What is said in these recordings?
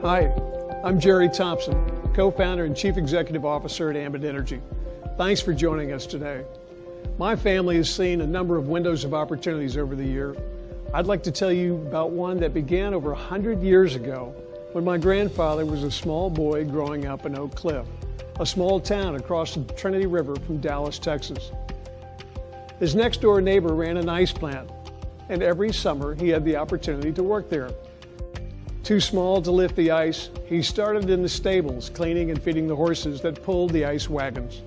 Hi, I'm Jerry Thompson, co-founder and chief executive officer at Ambit Energy. Thanks for joining us today. My family has seen a number of windows of opportunities over the year. I'd like to tell you about one that began over 100 years ago when my grandfather was a small boy growing up in Oak Cliff, a small town across the Trinity River from Dallas, Texas. His next door neighbor ran an ice plant, and every summer he had the opportunity to work there. Too small to lift the ice, he started in the stables, cleaning and feeding the horses that pulled the ice wagons.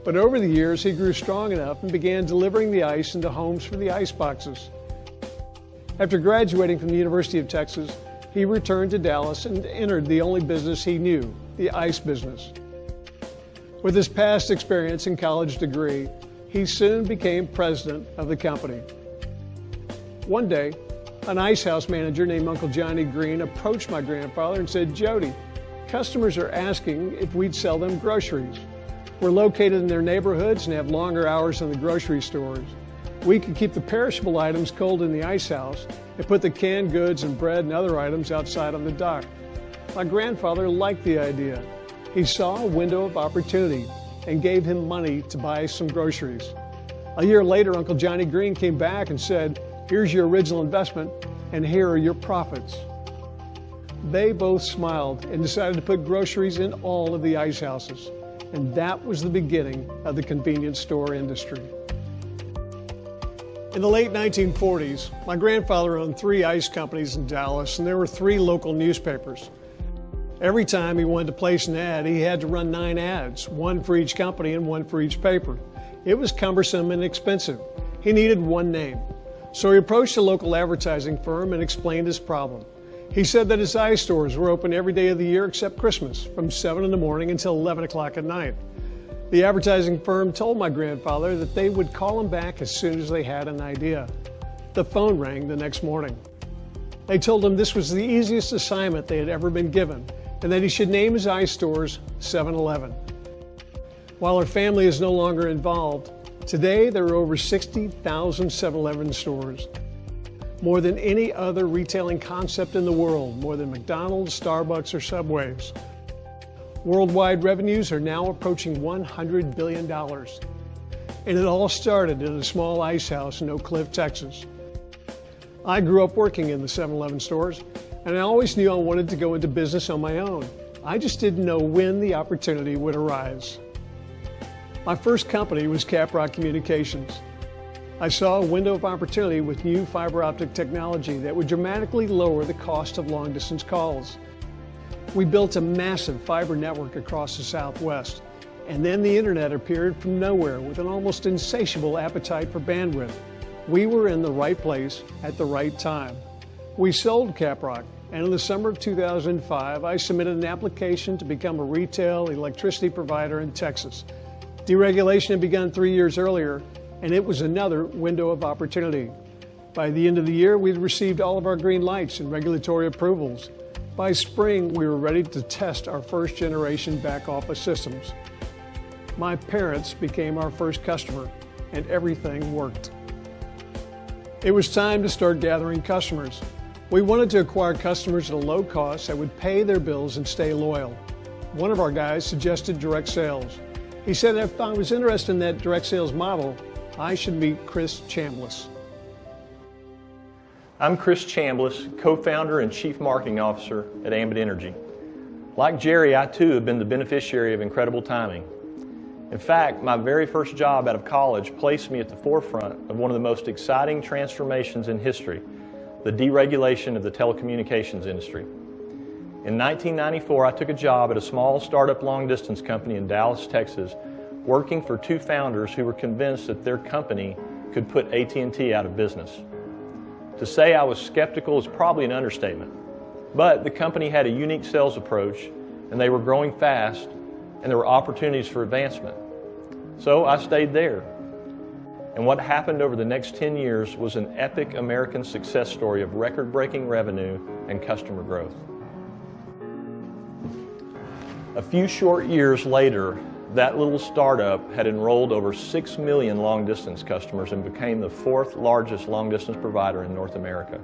But over the years, he grew strong enough and began delivering the ice into homes for the ice boxes. After graduating from the University of Texas, he returned to Dallas and entered the only business he knew, the ice business. With his past experience and college degree, he soon became president of the company. One day, an ice house manager named Uncle Johnny Green approached my grandfather and said, "Jody, customers are asking if we'd sell them groceries. We're located in their neighborhoods and have longer hours than the grocery stores. We could keep the perishable items cold in the ice house and put the canned goods and bread and other items outside on the dock." My grandfather liked the idea. He saw a window of opportunity and gave him money to buy some groceries. A year later, Uncle Johnny Green came back and said, "Here's your original investment, and here are your profits." They both smiled and decided to put groceries in all of the ice houses. And that was the beginning of the convenience store industry. In the late 1940s, my grandfather owned 3 ice companies in Dallas, and there were 3 local newspapers. Every time he wanted to place an ad, he had to run 9 ads, 1 for each company and 1 for each paper. It was cumbersome and expensive. He needed one name. So he approached a local advertising firm and explained his problem. He said that his ice stores were open every day of the year except Christmas, from 7 in the morning until 11 o'clock at night. The advertising firm told my grandfather that they would call him back as soon as they had an idea. The phone rang the next morning. They told him this was the easiest assignment they had ever been given, and that he should name his ice stores 7-Eleven. While our family is no longer involved, today there are over 60,000 7-Eleven stores. More than any other retailing concept in the world, more than McDonald's, Starbucks, or Subways. Worldwide revenues are now approaching $100 billion. And it all started in a small ice house in Oak Cliff, Texas. I grew up working in the 7-Eleven stores, and I always knew I wanted to go into business on my own. I just didn't know when the opportunity would arise. My first company was Caprock Communications. I saw a window of opportunity with new fiber optic technology that would dramatically lower the cost of long-distance calls. We built a massive fiber network across the Southwest, and then the internet appeared from nowhere with an almost insatiable appetite for bandwidth. We were in the right place at the right time. We sold Caprock, and in the summer of 2005, I submitted an application to become a retail electricity provider in Texas. Deregulation had begun 3 years earlier, and it was another window of opportunity. By the end of the year, we'd received all of our green lights and regulatory approvals. By spring, we were ready to test our first generation back office systems. My parents became our first customer, and everything worked. It was time to start gathering customers. We wanted to acquire customers at a low cost that would pay their bills and stay loyal. One of our guys suggested direct sales. He said if I was interested in that direct sales model, I should meet Chris Chambliss. I'm Chris Chambliss, co-founder and chief marketing officer at Ambit Energy. Like Jerry, I too have been the beneficiary of incredible timing. In fact, my very first job out of college placed me at the forefront of one of the most exciting transformations in history, the deregulation of the telecommunications industry. In 1994, I took a job at a small startup long-distance company in Dallas, Texas, working for 2 founders who were convinced that their company could put AT&T out of business. To say I was skeptical is probably an understatement, but the company had a unique sales approach, and they were growing fast, and there were opportunities for advancement. So I stayed there. And what happened over the next 10 years was an epic American success story of record-breaking revenue and customer growth. A few short years later, that little startup had enrolled over 6 million long-distance customers and became the 4th largest long-distance provider in North America.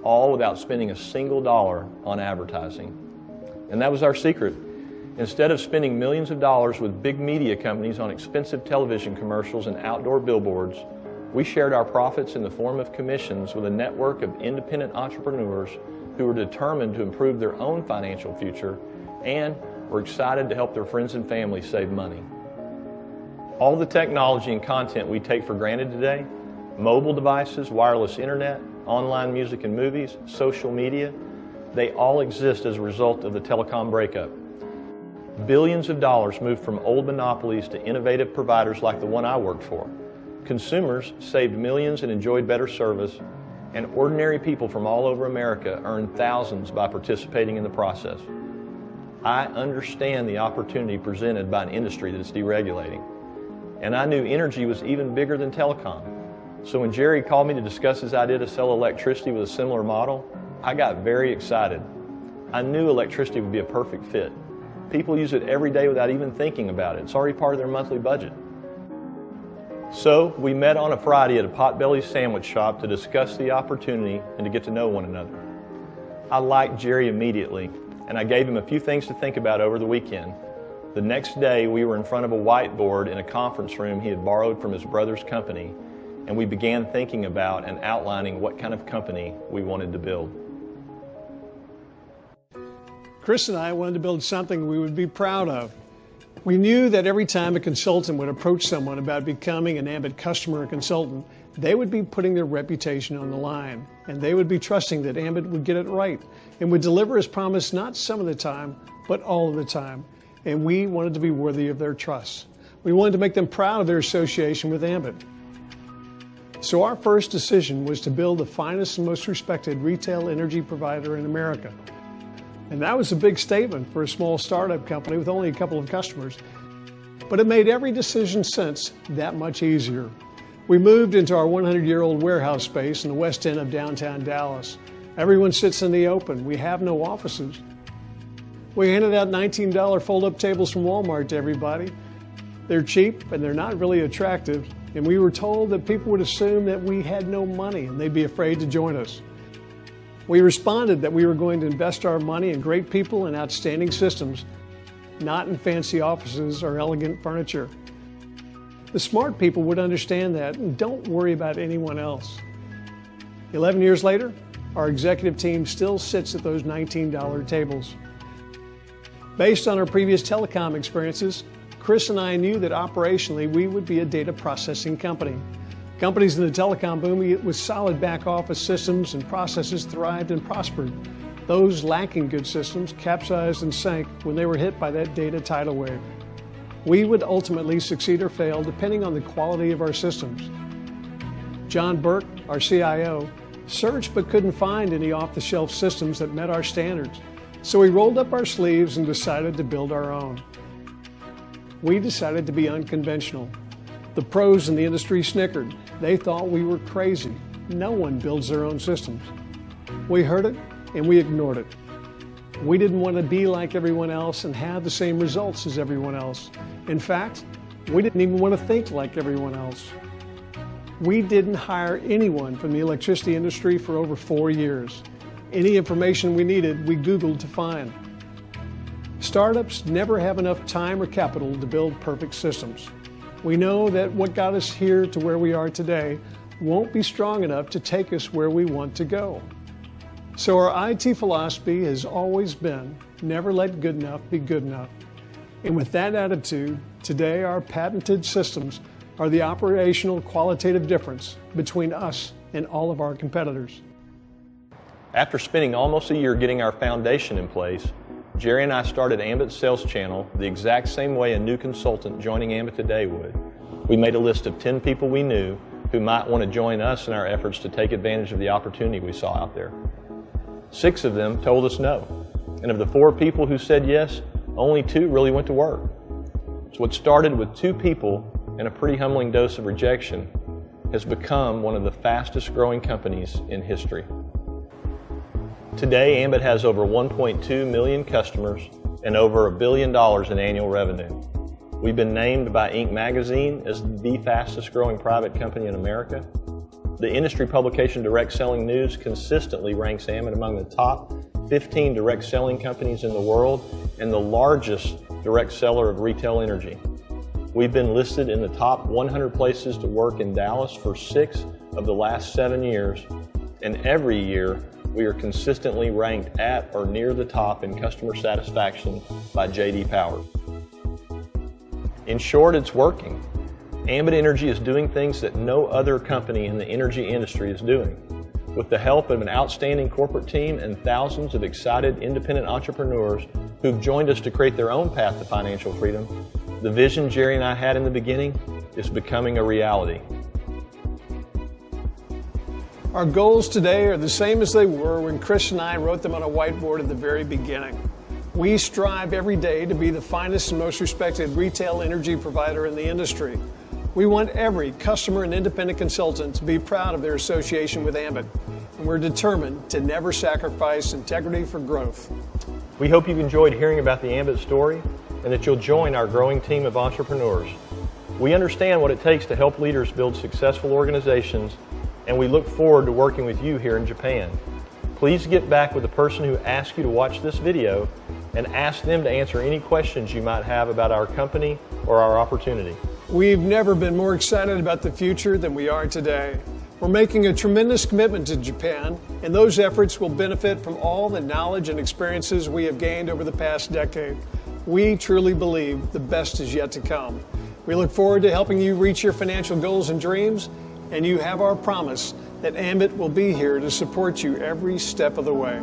all without spending a single dollar on advertising. And that was our secret. Instead of spending millions of dollars with big media companies on expensive television commercials and outdoor billboards, we shared our profits in the form of commissions with a network of independent entrepreneurs who were determined to improve their own financial future and were excited to help their friends and family save money. All the technology and content we take for granted today, mobile devices, wireless internet, online music and movies, social media, they all exist as a result of the telecom breakup. Billions of dollars moved from old monopolies to innovative providers like the one I worked for. Consumers saved millions and enjoyed better service, and ordinary people from all over America earned thousands by participating in the process. I understand the opportunity presented by an industry that is deregulating, and I knew energy was even bigger than telecom. So when Jerry called me to discuss his idea to sell electricity with a similar model, I got very excited. I knew electricity would be a perfect fit. People use it every day without even thinking about it. It's already part of their monthly budget. So we met on a Friday at a Potbelly's sandwich shop to discuss the opportunity and to get to know one another. I liked Jerry immediately, and I gave him a few things to think about over the weekend. The next day, we were in front of a whiteboard in a conference room he had borrowed from his brother's company, and we began thinking about and outlining what kind of company we wanted to build. Chris and I wanted to build something we would be proud of. We knew that every time a consultant would approach someone about becoming an Ambit customer or consultant, they would be putting their reputation on the line, and they would be trusting that Ambit would get it right and would deliver as promised not some of the time, but all of the time. And we wanted to be worthy of their trust. We wanted to make them proud of their association with Ambit. So our first decision was to build the finest and most respected retail energy provider in America. And that was a big statement for a small startup company with only a couple of customers. But it made every decision since that much easier. We moved into our 100-year-old warehouse space in the west end of downtown Dallas. Everyone sits in the open. We have no offices. We handed out $19 fold-up tables from Walmart to everybody. They're cheap and they're not really attractive. And we were told that people would assume that we had no money and they'd be afraid to join us. We responded that we were going to invest our money in great people and outstanding systems, not in fancy offices or elegant furniture. The smart people would understand that and don't worry about anyone else. 11 years later, our executive team still sits at those $19 tables. Based on our previous telecom experiences, Chris and I knew that operationally we would be a data processing company. Companies in the telecom boom with solid back office systems and processes thrived and prospered. Those lacking good systems capsized and sank when they were hit by that data tidal wave. We would ultimately succeed or fail depending on the quality of our systems. John Burke, our CIO, searched but couldn't find any off-the-shelf systems that met our standards. So we rolled up our sleeves and decided to build our own. We decided to be unconventional. The pros in the industry snickered. They thought we were crazy. No one builds their own systems. We heard it and we ignored it. We didn't want to be like everyone else and have the same results as everyone else. In fact, we didn't even want to think like everyone else. We didn't hire anyone from the electricity industry for over 4 years. Any information we needed, we Googled to find. Startups never have enough time or capital to build perfect systems. We know that what got us here to where we are today won't be strong enough to take us where we want to go. So our IT philosophy has always been, never let good enough be good enough. And with that attitude, today our patented systems are the operational qualitative difference between us and all of our competitors. After spending almost a year getting our foundation in place, Jerry and I started Ambit's sales channel the exact same way a new consultant joining Ambit today would. We made a list of 10 people we knew who might want to join us in our efforts to take advantage of the opportunity we saw out there. 6 of them told us no. And of the 4 people who said yes, only 2 really went to work. So what started with 2 people and a pretty humbling dose of rejection has become one of the fastest growing companies in history. Today, Ambit has over 1.2 million customers and over $1 billion in annual revenue. We've been named by Inc. magazine as the fastest growing private company in America. The industry publication Direct Selling News consistently ranks Ambit among the top 15 direct selling companies in the world and the largest direct seller of retail energy. We've been listed in the top 100 places to work in Dallas for 6 of the last 7 years, and every year we are consistently ranked at or near the top in customer satisfaction by J.D. Power. In short, it's working. Ambit Energy is doing things that no other company in the energy industry is doing. With the help of an outstanding corporate team and thousands of excited independent entrepreneurs who've joined us to create their own path to financial freedom, the vision Jerry and I had in the beginning is becoming a reality. Our goals today are the same as they were when Chris and I wrote them on a whiteboard at the very beginning. We strive every day to be the finest and most respected retail energy provider in the industry. We want every customer and independent consultant to be proud of their association with Ambit, and we're determined to never sacrifice integrity for growth. We hope you've enjoyed hearing about the Ambit story and that you'll join our growing team of entrepreneurs. We understand what it takes to help leaders build successful organizations, and we look forward to working with you here in Japan. Please get back with the person who asked you to watch this video and ask them to answer any questions you might have about our company or our opportunity. We've never been more excited about the future than we are today. We're making a tremendous commitment to Japan, and those efforts will benefit from all the knowledge and experiences we have gained over the past decade. We truly believe the best is yet to come. We look forward to helping you reach your financial goals and dreams, and you have our promise that Ambit will be here to support you every step of the way.